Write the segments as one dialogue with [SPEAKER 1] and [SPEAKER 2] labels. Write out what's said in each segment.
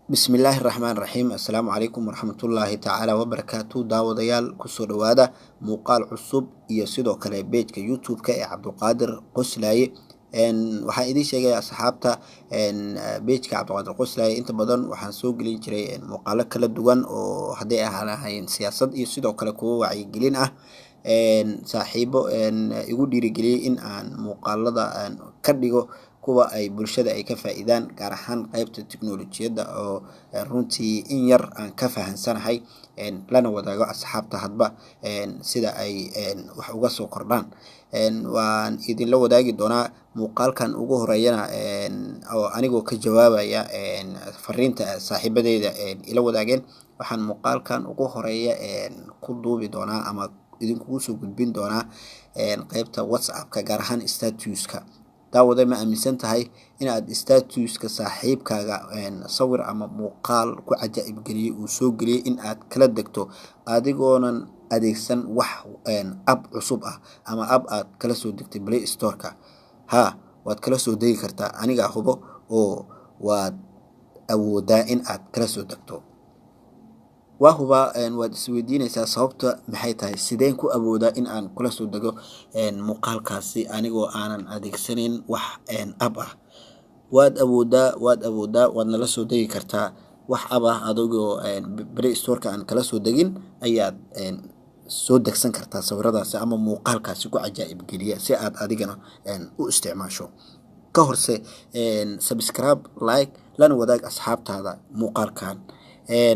[SPEAKER 1] بسم الله الرحمن الرحيم. السلام عليكم ورحمة الله تعالى وبركاته. داوديال كسو دوادا موقال عصب iyo sidoo kale page-ka YouTube-ka ee Cabduqaadir Qoslaaye waxaan idin sheegay asxaabta page-ka Cabduqaadir Qoslaaye inta badan waxaan soo gelin jiray muuqaalo kala duwan oo haday ahaayeen siyaasad iyo sidoo kale kuwa wacyigelin ah saaxiibo igu dhiirigeliyay in aan muuqaalada ka dhigo kuwa ay bulshada ay ka faa'iidaan gaar ahaan qaybta tiknoolajiyada oo runtii in yar aan ka fahansanahay lana wadaago asxaabta hadba sida ay wax uga soo kordhaan waan idin la wadaagi doonaa muuqaalkan ugu horeeyana oo anigoo ka jawaabaya fariinta saaxiibadeyda ila wadaageen waxaan muuqaalkan ugu horeeya ku duubi doonaa ama idinku soo gudbin doonaa qaybta WhatsApp-ka gaar ahaan status-ka daawada ma aaminsan tahay in aad status-ka saaxiibkaaga sawir ama muuqaal ku cajaa'ib galiyay uu soo galiyay in aad kala degto adigoonan adeegsan wax app cusub ah ama app aad kala soo degtay Play Store-ka waad kala soo degi kartaa aniga hubo oo waad awoodaa in aad kala soo degto wahuba waad isweydiinaysaa sababta maxay tahay sideen ku awoodaa in aan kula soo dego muuqaalkaasi anigoo aanan adeegsanin wax app ah waad awoodaa waadna la soo degi kartaa wax app ah adigoo Play Store-ka aan kala soo degin ayaad soo degsan kartaa sawiradaasi ama muuqaalkaasi ku cajaa'ib geliya si aad adigana u isticmaasho ka horse subscribe like lana wadaag asxaabtaada muuqaalkan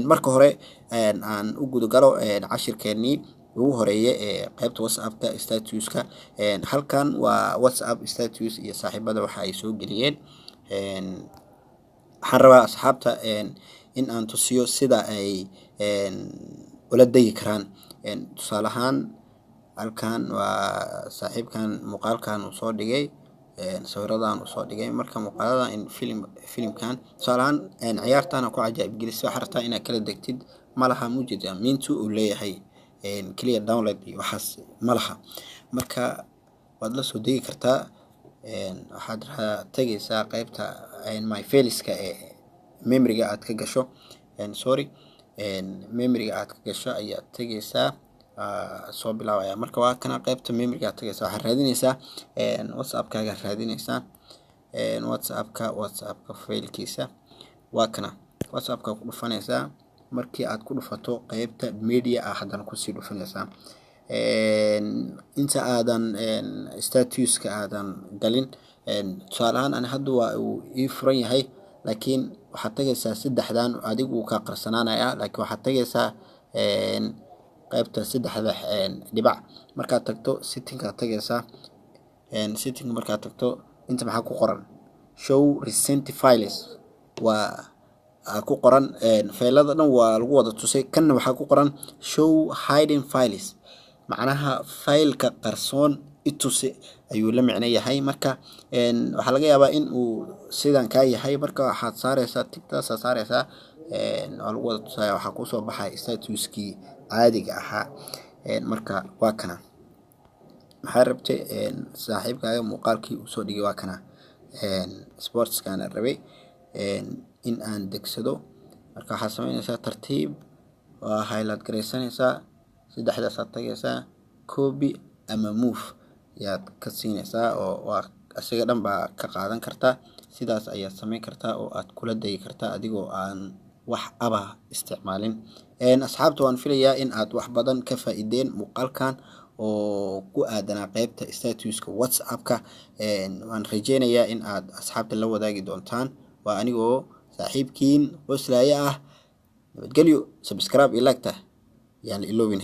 [SPEAKER 1] marka hore aan u gudo galo cashirkeennii ugu horeeyay ee qaybta WhatsApp-ka status-ka halkan waa WhatsApp status iyo saaxiibada waxa ay soo geliyeen waxaan rabaa asxaabta in aan tusiyo sida ay ula degi karaan tusaale ahaan halkan waa saaxiibkan muuqaalkan uu soo dhigay sawiradan uu soo dhigay marka muuqaalada in filimkan tusaalahan ciyaartana ku cajaa'ib gelisay waxa rabtaa inaad kala degtid malaha mujida mintu uu leeyahay clear download iyo waxaas malaha marka waad la soo degi kartaa waxaad tagaysaa qaybta my files-ka ee memory-ga aad ka gasho memory-ga aad ka gasho ayaad tagaysaa soo bilaabaya marka waa kana qaybta memory-ga tagaysaa waxaad raadinaysaa WhatsApp-kaaga raadinaysaa WhatsApp-ka file-kiisa waa kana WhatsApp-ka ku dhufanaysaa markii aad ku dhufato qaybta media haddana ku sii dhufanaysaa inta aadan status-ka aadan galin tusaale ahaan ani hadda waa uu ii furan yahay laakiin waxaad tagaysaa saddexdan adigu ka qarsanaanaya laakiin waxaad tagaysaa qaybta saddexda dhibac markaad tagto setting-ka tagaysaa setting markaad tagto inta maxaa ku qoran show recent files waa ku qoran faylada dhan waa lagu wada tusay kanna waxaa ku qoran show hidden files macnaha faylka qarsoon itusi ayuu la micno yahay marka waxaa laga yaabaa in uu sidan ka yahay marka waxaad saaraysaa tigtaas saaraysaa waa lagu wada tusaya waxaa ku soo baxay status-kii caadiga ahaa marka waa kana maxaa rabtay saaxiibkaaga muuqaalkii uu soo dhigay waa kana sports-kana rabay in aan degsado marka waxaad samaynaysaa tartiib waa highlight garaysanaysaa saddexdaas aad tagaysaa copy ama move yaad ka siinaysaa oo waa asiga dhan baa ka qaadan kartaa sidaas ayaad samayn kartaa oo aad kula degi kartaa adigoo aan wax aba isticmaalin asxaabta waan filayaa in aad wax badan ka faa'iideen muuqaalkan oo ku aadanaa qaybta status-ka WhatsApp-ka waan rajeynayaa in aad asxaabta la wadaagi doontaan waa anigoo saaxiibkiin Qoslaaye ah nabadgelyo subscribe iyo like yaan iloobin